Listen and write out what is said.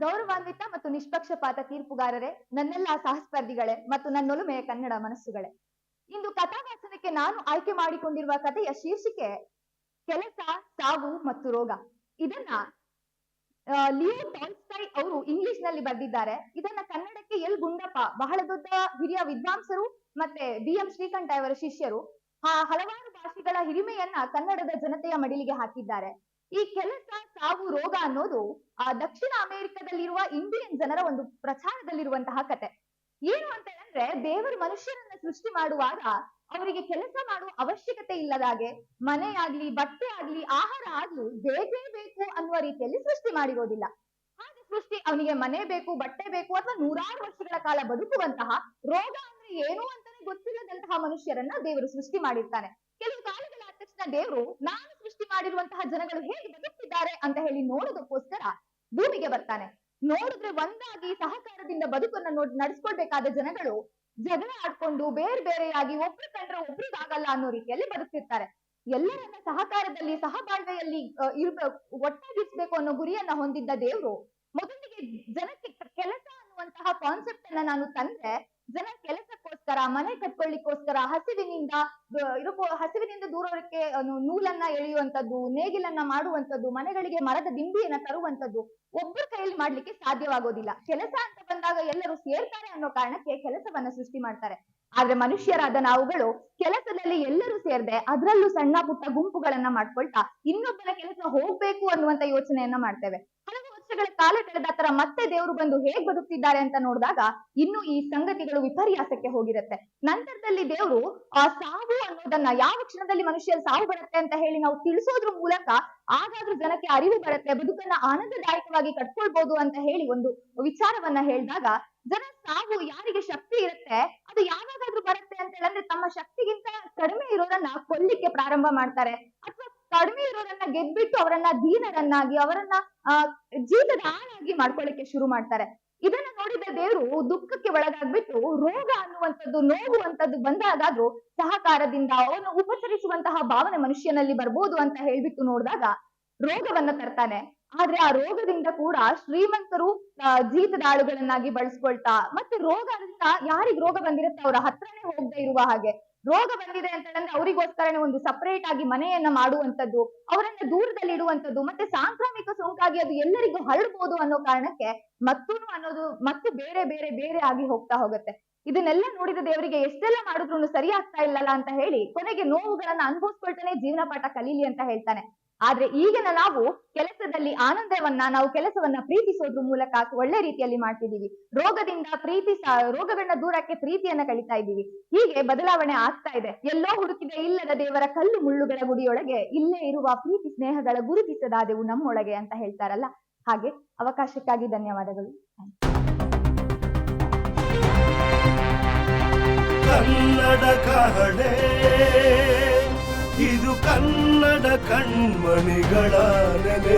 ಗೌರವಾನ್ವಿತ ಮತ್ತು ನಿಷ್ಪಕ್ಷಪಾತ ತೀರ್ಪುಗಾರರೇ, ನನ್ನೆಲ್ಲ ಸಹಸ್ಪರ್ಧಿಗಳೇ ಮತ್ತು ನನ್ನೊಲುಮೆಯ ಕನ್ನಡ ಮನಸ್ಸುಗಳೇ, ಇಂದು ಕಥಾವಾಚನಕ್ಕೆ ನಾನು ಆಯ್ಕೆ ಮಾಡಿಕೊಂಡಿರುವ ಕಥೆಯ ಶೀರ್ಷಿಕೆ ಕೆಲಸ, ಸಾವು ಮತ್ತು ರೋಗ. ಇದನ್ನ ಲಿಯೋ ಟಾಲ್ಸ್ಟಾಯ್ ಅವರು ಇಂಗ್ಲಿಷ್ ನಲ್ಲಿ ಬರೆದಿದ್ದಾರೆ. ಇದನ್ನ ಕನ್ನಡಕ್ಕೆ ಎಲ್ ಗುಂಡಪ್ಪ, ಬಹಳ ದೊಡ್ಡ ಹಿರಿಯ ವಿದ್ವಾಂಸರು ಮತ್ತೆ BM ಶ್ರೀಕಂಠ ಅವರ ಶಿಷ್ಯರು, ಹಲವಾರು ಭಾಷೆಗಳ ಹಿರಿಮೆಯನ್ನ ಕನ್ನಡದ ಜನತೆಯ ಮಡಿಲಿಗೆ ಹಾಕಿದ್ದಾರೆ. ಈ ಕೆಲಸ, ಸಾವು, ರೋಗ ಅನ್ನೋದು ದಕ್ಷಿಣ ಅಮೆರಿಕದಲ್ಲಿರುವ ಇಂಡಿಯನ್ ಜನರ ಒಂದು ಪ್ರಚಾರದಲ್ಲಿರುವಂತಹ ಕತೆ. ಏನು ಅಂತ ಹೇಳಿದ್ರೆ, ದೇವರು ಮನುಷ್ಯರನ್ನ ಸೃಷ್ಟಿ ಮಾಡುವಾಗ ಅವರಿಗೆ ಕೆಲಸ ಮಾಡುವ ಅವಶ್ಯಕತೆ ಇಲ್ಲದಾಗೆ ಮನೆ ಆಗ್ಲಿ, ಬಟ್ಟೆ ಆಗ್ಲಿ, ಆಹಾರ ಆಗ್ಲಿ ಬೇಕೇ ಬೇಕು ಅನ್ನುವ ರೀತಿಯಲ್ಲಿ ಸೃಷ್ಟಿ ಮಾಡಿರೋದಿಲ್ಲ. ಹಾಗೆ ಸೃಷ್ಟಿ ಅವನಿಗೆ ಮನೆ ಬೇಕು, ಬಟ್ಟೆ ಬೇಕು ಅಥವಾ ನೂರಾರು ವರ್ಷಗಳ ಕಾಲ ಬದುಕುವಂತಹ, ರೋಗ ಅಂದ್ರೆ ಏನು ಅಂತಾನೆ ಗೊತ್ತಿಲ್ಲದಂತಹ ಮನುಷ್ಯರನ್ನ ದೇವರು ಸೃಷ್ಟಿ ಮಾಡಿರ್ತಾನೆ. ಕೆಲವು ಕಾಲಗಳಾದ ತಕ್ಷಣ ದೇವರು ನಾನು ಸೃಷ್ಟಿ ಮಾಡಿರುವಂತಹ ಜನಗಳು ಹೇಗೆ ಬದುಕ್ತಿದ್ದಾರೆ ಅಂತ ಹೇಳಿ ನೋಡೋದಕ್ಕೋಸ್ಕರ ಭೂಮಿಗೆ ಬರ್ತಾನೆ. ನೋಡಿದ್ರೆ ಒಂದಾಗಿ ಸಹಕಾರದಿಂದ ಬದುಕನ್ನ ನಡೆಸ್ಕೊಳ್ಬೇಕಾದ ಜನಗಳು ಜಗಳ ಆಡ್ಕೊಂಡು ಬೇರೆ ಬೇರೆಯಾಗಿ ಒಬ್ರು ಕಂಡ್ರೆ ಒಬ್ರಿಗಾಗಲ್ಲ ಅನ್ನೋ ರೀತಿಯಲ್ಲಿ ಬದುಕ್ತಿರ್ತಾರೆ. ಎಲ್ಲರನ್ನ ಸಹಕಾರದಲ್ಲಿ, ಸಹಬಾಳ್ವೆಯಲ್ಲಿ ಒಟ್ಟಾಗಿರ್ಸ್ಬೇಕು ಅನ್ನೋ ಗುರಿಯನ್ನ ಹೊಂದಿದ್ದ ದೇವರು ಮೊದಲಿಗೆ ಜನಕ್ಕೆ ಕೆಲಸ ಅನ್ನುವಂತಹ ಕಾನ್ಸೆಪ್ಟ್ ಅನ್ನ ನಾನು ತಂದ್ರೆ, ಜನ ಕೆಲಸಕ್ಕೋಸ್ಕರ, ಮನೆ ಕಟ್ಕೊಳ್ಳಿಕ್ಕೋಸ್ಕರ, ಹಸಿವಿನಿಂದ ದೂರಕ್ಕೆ ನೂಲನ್ನ ಎಳೆಯುವಂತದ್ದು, ನೇಗಿಲನ್ನ ಮಾಡುವಂತದ್ದು, ಮನೆಗಳಿಗೆ ಮರದ ದಿಂಬಿಯನ್ನ ತರುವಂತದ್ದು ಒಬ್ಬರ ಕೈಯಲ್ಲಿ ಮಾಡ್ಲಿಕ್ಕೆ ಸಾಧ್ಯವಾಗೋದಿಲ್ಲ. ಕೆಲಸ ಅಂತ ಬಂದಾಗ ಎಲ್ಲರೂ ಸೇರ್ತಾರೆ ಅನ್ನೋ ಕಾರಣಕ್ಕೆ ಕೆಲಸವನ್ನ ಸೃಷ್ಟಿ ಮಾಡ್ತಾರೆ. ಆದ್ರೆ ಮನುಷ್ಯರಾದ ನಾವುಗಳು ಕೆಲಸದಲ್ಲಿ ಎಲ್ಲರೂ ಸೇರ್ದೆ ಅದರಲ್ಲೂ ಸಣ್ಣ ಪುಟ್ಟ ಗುಂಪುಗಳನ್ನ ಮಾಡ್ಕೊಳ್ತಾ ಇನ್ನೊಬ್ಬರ ಕೆಲಸ ಹೋಗ್ಬೇಕು ಅನ್ನುವಂತ ಯೋಚನೆಯನ್ನ ಮಾಡ್ತೇವೆ. ಹಲವು ವರ್ಷಗಳ ಕಾಲ ಕಳೆದ ತರ ಮತ್ತೆ ದೇವರು ಬಂದು ಹೇಗ್ ಬದುಕ್ತಿದ್ದಾರೆ ಅಂತ ನೋಡಿದಾಗ ಇನ್ನು ಈ ಸಂಗತಿಗಳು ವಿಪರ್ಯಾಸಕ್ಕೆ ಹೋಗಿರುತ್ತೆ. ನಂತರದಲ್ಲಿ ದೇವರು ಸಾವು ಅನ್ನೋದನ್ನ, ಯಾವ ಕ್ಷಣದಲ್ಲಿ ಮನುಷ್ಯರ ಸಾವು ಬರುತ್ತೆ ಅಂತ ಹೇಳಿ ನಾವು ತಿಳಿಸೋದ್ರ ಮೂಲಕ ಆಗಾದ್ರೂ ಜನಕ್ಕೆ ಅರಿವು ಬರುತ್ತೆ, ಬದುಕನ್ನ ಆನಂದದಾಯಕವಾಗಿ ಕಟ್ಕೊಳ್ಬಹುದು ಅಂತ ಹೇಳಿ ಒಂದು ವಿಚಾರವನ್ನ ಹೇಳಿದಾಗ, ಜನ ಸಾವು ಯಾರಿಗೆ ಶಕ್ತಿ ಇರುತ್ತೆ ಅದು ಯಾವಾಗಾದ್ರೂ ಬರುತ್ತೆ ಅಂತ ಹೇಳಿದ್ರೆ ತಮ್ಮ ಶಕ್ತಿಗಿಂತ ಕಡಿಮೆ ಇರೋರನ್ನ ಕೊಲ್ಲಿಕ್ಕೆ ಪ್ರಾರಂಭ ಮಾಡ್ತಾರೆ, ಅಥವಾ ಕಡಿಮೆ ಇರೋರನ್ನ ಗೆದ್ಬಿಟ್ಟು ಅವರನ್ನ ದೀನರನ್ನಾಗಿ, ಅವರನ್ನ ಜೀತದ ಆಳಾಗಿ ಮಾಡ್ಕೊಳ್ಳಿಕ್ಕೆ ಶುರು ಮಾಡ್ತಾರೆ. ಇದನ್ನ ನೋಡಿದ ದೇವರು ದುಃಖಕ್ಕೆ ಒಳಗಾಗ್ಬಿಟ್ಟು ರೋಗ ಅನ್ನುವಂಥದ್ದು, ನೋವುವಂಥದ್ದು ಬಂದಾಗಾದ್ರೂ ಸಹಕಾರದಿಂದ ಅವನು ಉಪಚರಿಸುವಂತಹ ಭಾವನೆ ಮನುಷ್ಯನಲ್ಲಿ ಬರ್ಬೋದು ಅಂತ ಹೇಳ್ಬಿಟ್ಟು ನೋಡಿದಾಗ ರೋಗವನ್ನ ತರ್ತಾನೆ. ಆದ್ರೆ ಆ ರೋಗದಿಂದ ಕೂಡ ಶ್ರೀಮಂತರು ಜೀತದ ಆಳುಗಳನ್ನಾಗಿ ಬಳಸ್ಕೊಳ್ತಾ, ಮತ್ತೆ ರೋಗದಿಂದ ಯಾರಿಗ್ ರೋಗ ಬಂದಿರುತ್ತೆ ಅವರ ಹತ್ರನೇ ಹೋಗದೆ ಇರುವ ಹಾಗೆ, ರೋಗ ಬಂದಿದೆ ಅಂತ ಹೇಳಿದ್ರೆ ಅವರಿಗೋಸ್ಕರನೇ ಒಂದು ಸಪರೇಟ್ ಆಗಿ ಮನೆಯನ್ನ ಮಾಡುವಂತದ್ದು, ಅವರನ್ನ ದೂರದಲ್ಲಿ ಇಡುವಂತದ್ದು, ಮತ್ತೆ ಸಾಂಕ್ರಾಮಿಕ ಸೋಂಕಾಗಿ ಅದು ಎಲ್ಲರಿಗೂ ಹರಡ್ಬೋದು ಅನ್ನೋ ಕಾರಣಕ್ಕೆ ಮತ್ತೂನು ಅನ್ನೋದು ಮತ್ತು ಬೇರೆ ಬೇರೆ ಬೇರೆ ಆಗಿ ಹೋಗ್ತಾ ಹೋಗುತ್ತೆ. ಇದನ್ನೆಲ್ಲ ನೋಡಿದ ದೇವರಿಗೆ ಎಷ್ಟೆಲ್ಲ ಮಾಡಿದ್ರು ಸರಿ ಆಗ್ತಾ ಇಲ್ಲಲ್ಲ ಅಂತ ಹೇಳಿ ಕೊನೆಗೆ ನೋವುಗಳನ್ನ ಅನುಭವಿಸ್ಕೊಳ್ತಾನೆ ಜೀವನ ಪಾಠ ಕಲೀಲಿ ಅಂತ ಹೇಳ್ತಾನೆ. ಆದ್ರೆ ಈಗಿನ ನಾವು ಕೆಲಸದಲ್ಲಿ ಆನಂದವನ್ನ, ನಾವು ಕೆಲಸವನ್ನ ಪ್ರೀತಿಸೋದ್ರ ಮೂಲಕ ಒಳ್ಳೆ ರೀತಿಯಲ್ಲಿ ಮಾಡ್ತಿದೀವಿ. ರೋಗಗಳನ್ನ ದೂರಕ್ಕೆ ಪ್ರೀತಿಯನ್ನ ಕಲಿತಾ ಇದ್ದೀವಿ. ಹೀಗೆ ಬದಲಾವಣೆ ಆಗ್ತಾ ಇದೆ. ಎಲ್ಲೋ ಹುಡುಕಿದೆ ಇಲ್ಲದ ದೇವರ ಕಲ್ಲು ಮುಳ್ಳುಗಳ ಗುಡಿಯೊಳಗೆ ಇಲ್ಲೇ ಇರುವ ಪ್ರೀತಿ ಸ್ನೇಹಗಳ ಗುರುತಿಸದಾದೆವು ನಮ್ಮೊಳಗೆ ಅಂತ ಹೇಳ್ತಾರಲ್ಲ ಹಾಗೆ. ಅವಕಾಶಕ್ಕಾಗಿ ಧನ್ಯವಾದಗಳು. ಕನ್ನಡ ಕಹಳೆ ಇದು ಕನ್ನಡ ಕಣ್ಮಣಿಗಳ ನೆಲೆ.